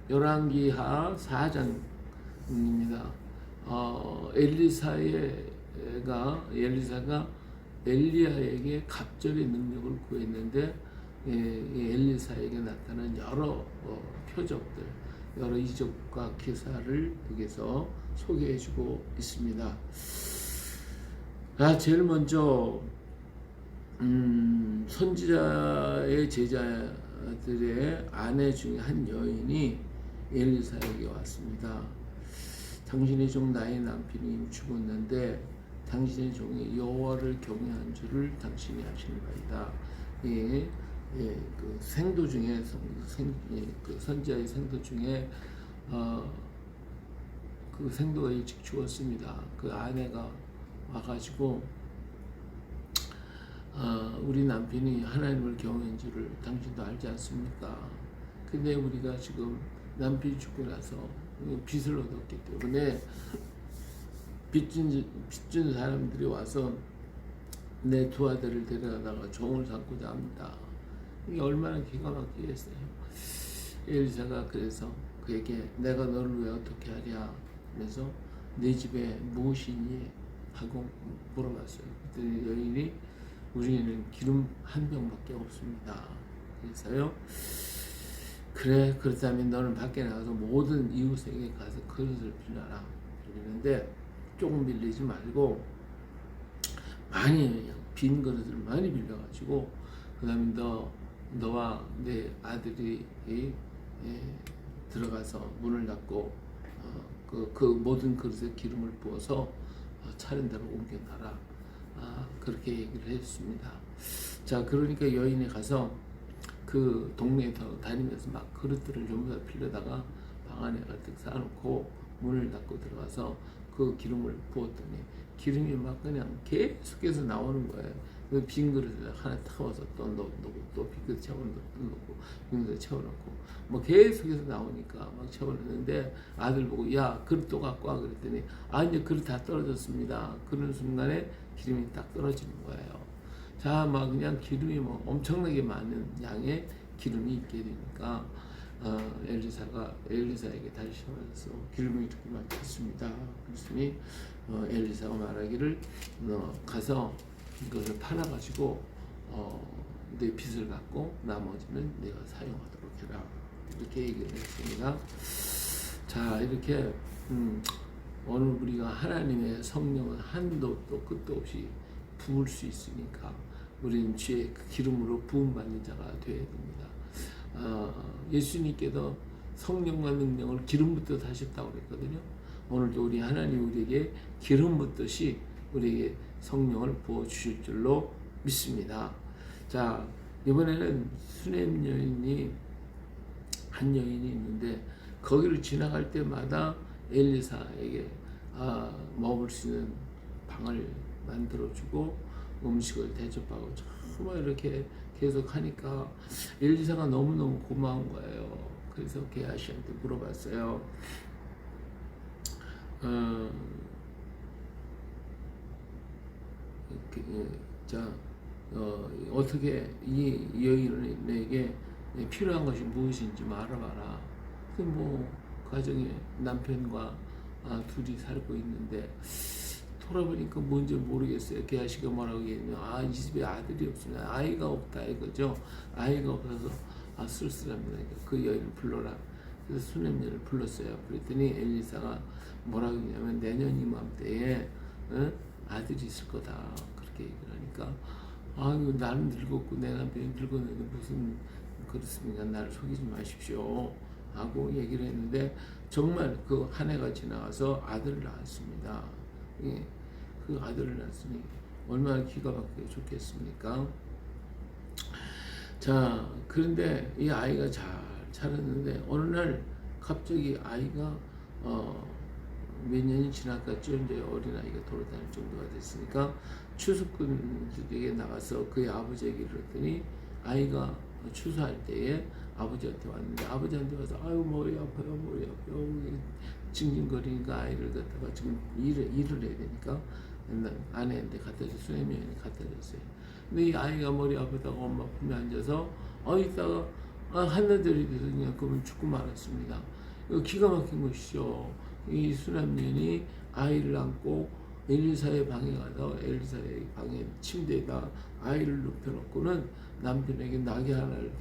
열왕기하 4장입니다. 엘리사가 엘리야에게 갑절의 능력을 구했는데 엘리사에게 나타난 여러 표적들, 여러 이적과 기사를 여기서 소개해주고 있습니다. 제일 먼저 선지자의 제자들의 아내 중에 한 여인이 엘리사에게 왔습니다. 당신의 종 나의 남편이 죽었는데 당신의 종이 여호와를 경외한 줄을 당신이 아시는바이다. 그 생도 중에 그 선지자의 생도 중에 그 생도가 일찍 죽었습니다. 그 아내가 와가지고 우리 남편이 하나님을 경외한 줄을 당신도 알지 않습니까? 근데 우리가 지금 남편이 죽고 나서 빚을 얻었기 때문에 빚준 사람들이 와서 내 두 아들을 데려다가 종을 삼고자 합니다. 이게 얼마나 기가 막히겠어요. 엘리사가 그래서 그에게 내가 너를 왜 어떻게 하랴 하면서 내 집에 무엇이 있니 하고 물어봤어요. 그랬더니 여인이 우리는 기름 한 병밖에 없습니다. 그래서요, 그래, 그렇다면 너는 밖에 나가서 모든 이웃에게 가서 그릇을 빌려라. 그러는데 조금 빌리지 말고 많이, 빈 그릇을 많이 빌려가지고 그 다음에 너와 내 아들이 들어가서 문을 닫고 그 모든 그릇에 기름을 부어서 차린 대로 옮겨놔라. 그렇게 얘기를 했습니다. 자, 그러니까 여인이 가서 그 동네에 다니면서 막 그릇들을 전부 다 빌려다가 방 안에 가득 쌓아놓고 문을 닫고 들어가서 그 기름을 부었더니 기름이 막 그냥 계속해서 나오는 거예요. 그 빈 그릇에 하나 타워서 또 넣고 또 빈 그릇 채워놓고 또 넣고 빈 그릇 채워놓고 뭐 계속해서 나오니까 막 채워놨는데 아들 보고 야 그릇 또 갖고 와 그랬더니 이제 그릇 다 떨어졌습니다. 그런 순간에 기름이 딱 떨어지는 거예요. 자, 막 그냥 기름이 뭐 엄청나게 많은 양의 기름이 있게 되니까 엘리사에게 다시 와서 기름이 이렇게 막혔습니다. 그랬더니 엘리사가 말하기를 가서 이것을 팔아가지고 내 빚을 갚고 나머지는 내가 사용하도록 해라. 이렇게 얘기를 했습니다. 자, 이렇게 오늘 우리가 하나님의 성령은 한도 또 끝도 없이 부을 수 있으니까 우리는 주의 그 기름으로 부음받는 자가 되어야 됩니다. 예수님께도 성령과 능력을 기름부터 하셨다고 그랬거든요. 오늘도 우리 하나님 우리에게 기름 붓듯이 우리에게 성령을 부어 주실 줄로 믿습니다. 자, 이번에는 수넴 여인이 한 여인이 있는데 거기를 지나갈 때마다 엘리사에게 먹을 수 있는 방을 만들어주고 음식을 대접하고 정말 이렇게 계속 하니까 엘리사가 너무너무 고마운 거예요. 그래서 게하시한테 물어봤어요. 어떻게 이 여인에게 필요한 것이 무엇인지 말아봐라. 뭐 가정에 남편과 둘이 살고 있는데 돌아보니까 뭔지 모르겠어요. 게하시가 뭐라고 했냐면 이 집에 아들이 없으면 아이가 없다 이거죠. 아이가 없어서 쓸쓸합니다. 그 여인을 불러라. 그래서 수넴녀를 불렀어요. 그랬더니 엘리사가 뭐라고 했냐면 내년 이맘때에 아들이 있을 거다. 그렇게 얘기를 하니까 나는 늙었고 내 남편이 늙었는데 무슨 그렇습니까? 나를 속이지 마십시오. 하고 얘기를 했는데 정말 그 한 해가 지나가서 아들을 낳았습니다. 그 아들을 낳았으니 얼마나 기가 막히게 좋겠습니까? 자, 그런데 이 아이가 잘 자랐는데 어느 날 갑자기 아이가 몇 년이 지났겠죠. 이제 어린아이가 돌아다닐 정도가 됐으니까 추수꾼들에게 나가서 그의 아버지에게 이르렀더니 아이가 추수할 때에 아버지한테 왔는데 아버지한테 와서 머리 아파요 징징거리니까 아이를 갖다가 지금 일을 해야 되니까 아내한테 갖다 줬어요. 수레미안이 갖다 줬어요. 근데 이 아이가 머리 아프다고 엄마 품에 앉아서 이따가 한나들이 돼서 그냥 그분 죽고 말았습니다. 이거 기가 막힌 것이죠. 이 수남년이 아이를 안고 엘리사의 방에 가서 엘리사의 방에 침대에다 아이를 눕혀놓고는 남편에게 나귀 하나를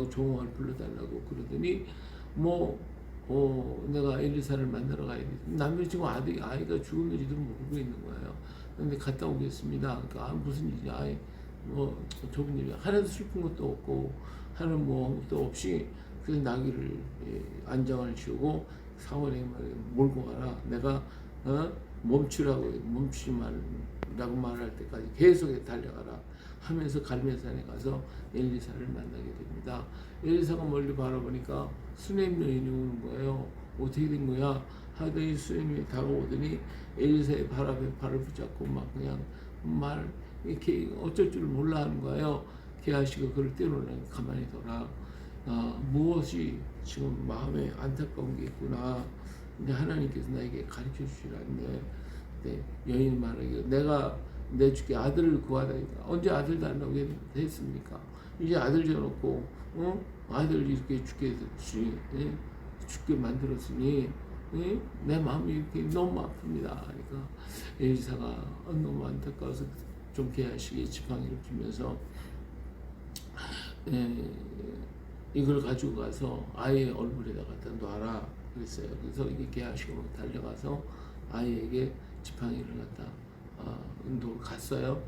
종을 불러달라고 그러더니 내가 엘리사를 만나러 가야 돼. 남편이 지금 아이가 죽었는지도 모르고 있는 거예요. 근데 갔다 오겠습니다. 그러니까 무슨 일이냐, 좁은 일이야. 하나도 슬픈 것도 없고 하는 것도 없이 그 나귀를 안장을 지우고 사원에게 몰고 가라. 내가 멈추지 말라고 말할 때까지 계속 달려가라 하면서 갈멜산에 가서 엘리사를 만나게 됩니다. 엘리사가 멀리 바라보니까 수넴 여인이 오는 거예요. 어떻게 된 거야? 하더니 수넴이 다가오더니 엘리사의 발 앞에 발을 붙잡고 막 그냥 이렇게 어쩔 줄 몰라 하는 거예요. 게하시가 그를 때로는 가만히 둬라. 무엇이 지금 마음에 안타까운 게 있구나. 근데 하나님께서 나에게 가르쳐 주시라는데, 여인이 말하기를 내가 내 주께 아들을 구하다니까. 언제 아들 달라고 했습니까? 이제 아들 줘놓고 아들 이렇게 죽게 만들었으니 내 마음이 이렇게 너무 아픕니다. 그러니까 엘리사가 너무 안타까워서 좀 게하시게 지팡이를 주면서 이걸 가지고 가서 아이의 얼굴에다 갖다 놔라 그랬어요. 그래서 이게 게하시로 달려가서 아이에게 지팡이를 갖다 놓으러 갔어요.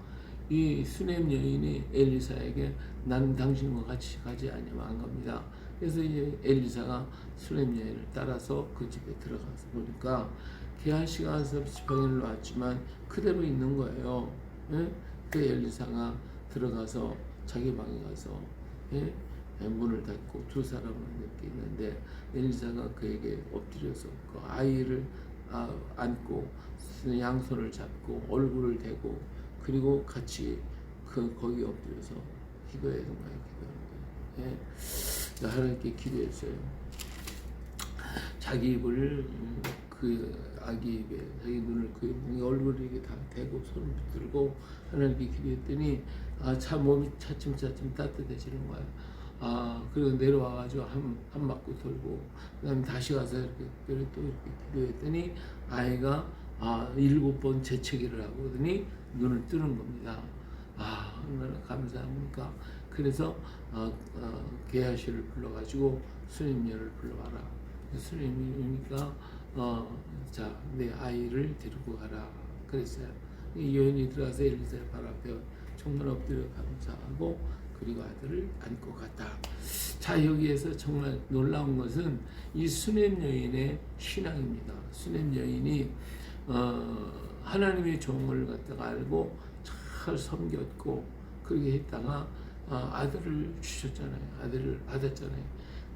이 수넴 여인이 엘리사에게 난 당신과 같이 가지 않으면 안 갑니다. 그래서 이제 엘리사가 수넴 여인을 따라서 그 집에 들어가서 보니까 게하시가 와서 지팡이를 놨지만 그대로 있는 거예요. 그 엘리사가 들어가서 자기 방에 가서 문을 닫고 두 사람을 이렇게 있는데 엘리사가 그에게 엎드려서 그 아이를 안고 양손을 잡고 얼굴을 대고 그리고 같이 거기 엎드려서 기도해서 많이 기도하는 거예요. 하나님께 기도했어요. 자기 입을 그 아기 입에 자기 눈을 그 얼굴을 이렇게 다 대고 손을 붙들고 하나님께 기도했더니 몸이 차츰차츰 따뜻해지는 거예요. 그리고 내려와가지고 한 바퀴 돌고 그다음에 다시 가서 이렇게 또 이렇게 기도했더니 아이가 7번 재채기를 하고더니 눈을 뜨는 겁니다. 얼마나 감사합니까? 그래서 게하시를 불러가지고 수넴녀를 불러와라. 수넴이니까 자, 내 아이를 데리고 가라 그랬어요. 이 여인이 들어가서 엘리사의 발 앞에 정말 엎드려 감사하고 그리고 아들을 안고 갔다. 자, 여기에서 정말 놀라운 것은 이 수넴 여인의 신앙입니다. 수넴 여인이 하나님의 종을 갖다가 알고 잘 섬겼고 그렇게 했다가 아들을 주셨잖아요. 아들을 받았잖아요.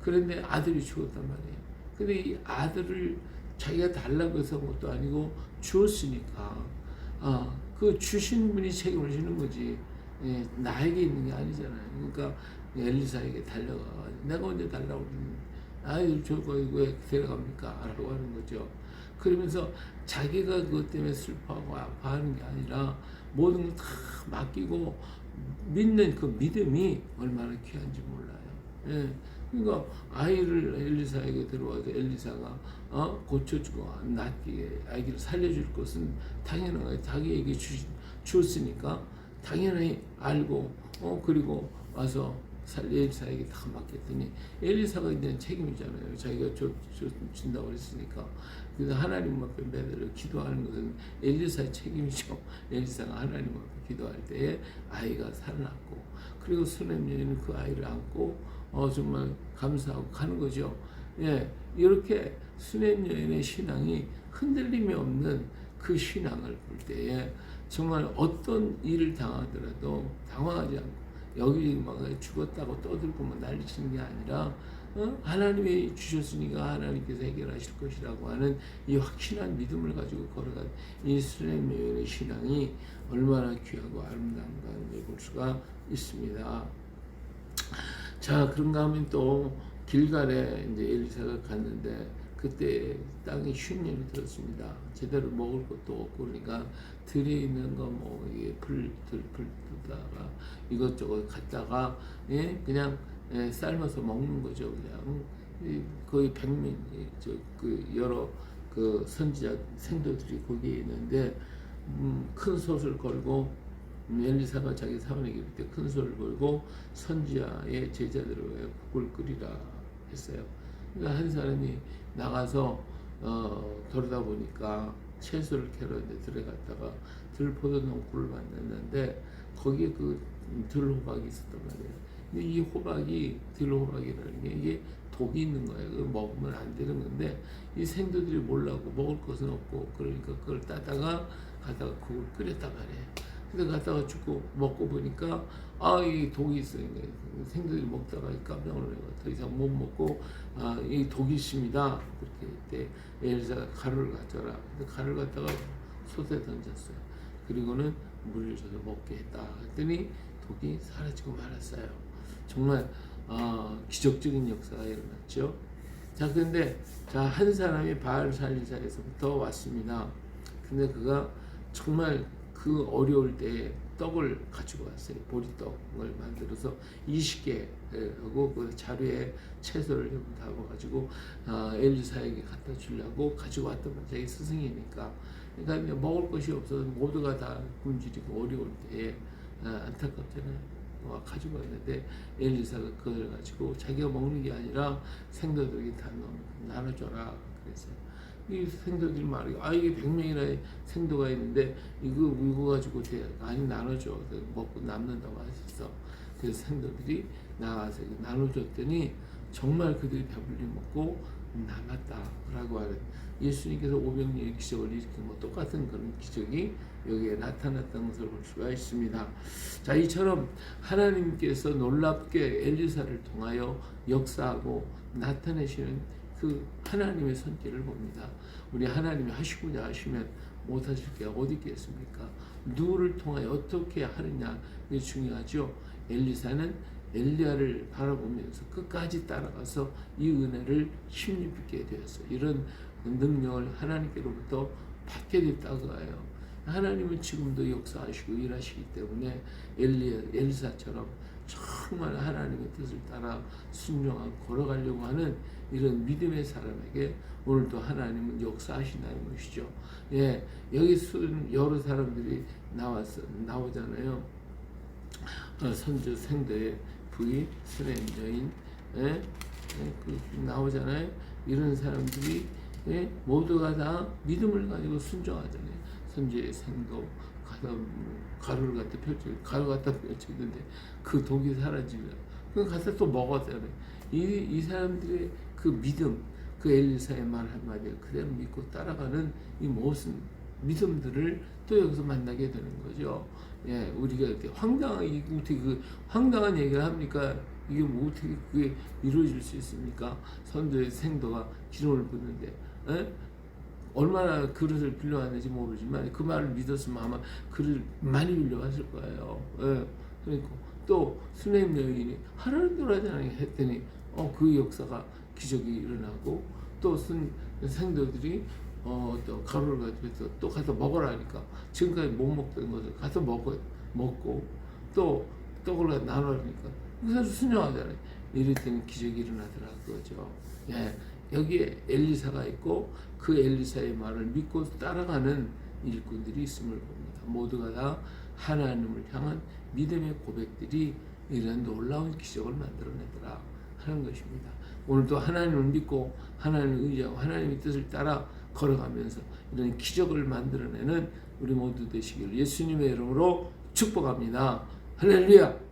그런데 아들이 죽었단 말이에요. 근데 이 아들을 자기가 달라고 해서 것도 아니고 주었으니까 그 주신 분이 책임을 지는 거지. 나에게 있는 게 아니잖아요. 그러니까 엘리사에게 달려가 내가 언제 달라고 그러는데 아이들 저거 왜 데려갑니까? 라고 하는 거죠. 그러면서 자기가 그것 때문에 슬퍼하고 아파하는 게 아니라 모든 걸 다 맡기고 믿는 그 믿음이 얼마나 귀한지 몰라요. 그러니까 아이를 엘리사에게 들어와서 엘리사가 고쳐주고 낫게 아기를 살려줄 것은 당연한 거예요. 자기에게 주었으니까 당연히 알고 그리고 와서 엘리사에게 다 맡겼더니 엘리사가 이제 책임이잖아요. 자기가 준다고 했으니까. 그래서 하나님 앞에 매달려 기도하는 것은 엘리사의 책임이죠. 엘리사가 하나님 앞에 기도할 때에 아이가 살아났고 그리고 수넴 여인은 그 아이를 안고 정말 감사하고 가는 거죠. 이렇게 수넴 여인의 신앙이 흔들림이 없는 그 신앙을 볼 때에 정말 어떤 일을 당하더라도 당황하지 않고 여기 막 죽었다고 떠들고 난리치는 게 아니라 하나님이 주셨으니까 하나님께서 해결하실 것이라고 하는 이 확신한 믿음을 가지고 걸어간 이 수넴 여인의 신앙이 얼마나 귀하고 아름다운가를 볼 수가 있습니다. 자, 그런가 하면 또 길갈에 이제 엘리사가 갔는데 그때 땅이 흉년이 들었습니다. 제대로 먹을 것도 없고 그러니까 들에 있는 거 불 두다가 이것저것 갖다가 그냥 삶아서 먹는 거죠. 그냥 거의 100명 그 여러 그 선지자 생도들이 거기에 있는데 큰 솥을 걸고 엘리사가 자기 사원에게 이를 때 큰 솥을 걸고 선지자의 제자들을 위해 국을 끓이라 했어요. 그러니까 한 사람이 나가서 돌아다 보니까 채소를 캐러는데 들어갔다가 들포도농굴을 만났는데 거기에 그 들호박이 있었단 말이에요. 근데 이 호박이 들호박이라는 게 이게 독이 있는 거예요. 그거 먹으면 안 되는 건데 이 생도들이 몰라고 먹을 것은 없고 그러니까 그걸 따다가 가다가 국을 끓였단 말이에요. 근데 갔다가 죽고 먹고 보니까 이 독이 있으니까 생도들이 먹다가 깜짝 놀라고 더 이상 못 먹고 이 독이 있습니다. 그렇게 때 엘리사가 가루를 가져라. 근데 가루를 갖다가 솥에 던졌어요. 그리고는 물을 줘서 먹게 했다. 그랬더니 독이 사라지고 말았어요. 정말 기적적인 역사가 일어났죠. 자, 그런데 한 사람이 바알살리사에서부터 왔습니다. 근데 그가 정말 그 어려울 때에 떡을 가지고 왔어요. 보리떡을 만들어서 20개 하고 그 자루에 채소를 담아가지고 엘리사에게 갖다 주려고 가지고 왔던 거죠. 자기 스승이니까. 그러니까 먹을 것이 없어서 모두가 다 굶주리고 어려울 때에 안타깝잖아요. 가지고 왔는데 엘리사가 그걸 가지고 자기가 먹는 게 아니라 생도들에게 다 나눠줘라 그랬어요. 이 생도들이 말이에요. 이게 100명이나 생도가 있는데 이거 가지고 많이 나눠줘. 먹고 남는다고 하셨어. 그래서 생도들이 나와서 나눠줬더니 정말 그들이 배불리 먹고 남았다라고 하는 예수님께서 500명의 기적을 일으킨 것 똑같은 그런 기적이 여기에 나타났다는 것을 볼 수가 있습니다. 자, 이처럼 하나님께서 놀랍게 엘리사를 통하여 역사하고 나타내시는 그 하나님의 손길을 봅니다. 우리 하나님이 하시고자 하시면 못하실 게 어디 있겠습니까? 누구를 통하여 어떻게 하느냐 이게 중요하죠. 엘리사는 엘리야를 바라보면서 끝까지 따라가서 이 은혜를 힘입게 되었어요. 이런 능력을 하나님께로부터 받게 됐다고 해요. 하나님은 지금도 역사하시고 일하시기 때문에 엘리사처럼 정말 하나님의 뜻을 따라 순종하고 걸어가려고 하는 이런 믿음의 사람에게 오늘도 하나님은 역사하신다는 것이죠. 여기 여러 사람들이 나오잖아요. 선조 생도의 부인, 스렘 여인, 나오잖아요. 이런 사람들이 모두가 다 믿음을 가지고 순종하잖아요. 선조의 생도 가루를 갖다 가루 갖다 펼쳤는데 그 독이 사라지면 그걸 갖다 또 먹었잖아요. 이 사람들의 그 믿음, 그 엘리사의 말 한마디를 그대로 믿고 따라가는 이 모든 믿음들을 또 여기서 만나게 되는 거죠. 우리가 이렇게 어떻게 그 황당한 얘기를 합니까? 이게 뭐 어떻게 그게 이루어질 수 있습니까? 선조의 생도가 기름을 붓는데, 얼마나 그릇을 빌려왔는지 모르지만 그 말을 믿었으면 아마 그릇을 많이 빌려왔을 거예요. 그러니까 또 수넴 여인이 하나님 들어가잖아요 했더니 그 역사가 기적이 일어나고 또 생도들이 또 가루를 가지고 또 가서 먹으라니까 지금까지 못 먹던 것을 가서 먹고 또 떡을 나누니까 그래서 순종하잖아요. 이럴 때는 기적이 일어나더라 그거죠. 여기에 엘리사가 있고 그 엘리사의 말을 믿고 따라가는 일꾼들이 있음을 봅니다. 모두가 다 하나님을 향한 믿음의 고백들이 이런 놀라운 기적을 만들어내더라 하는 것입니다. 오늘도 하나님을 믿고 하나님을 의지하고 하나님의 뜻을 따라 걸어가면서 이런 기적을 만들어내는 우리 모두 되시길 예수님의 이름으로 축복합니다. 할렐루야.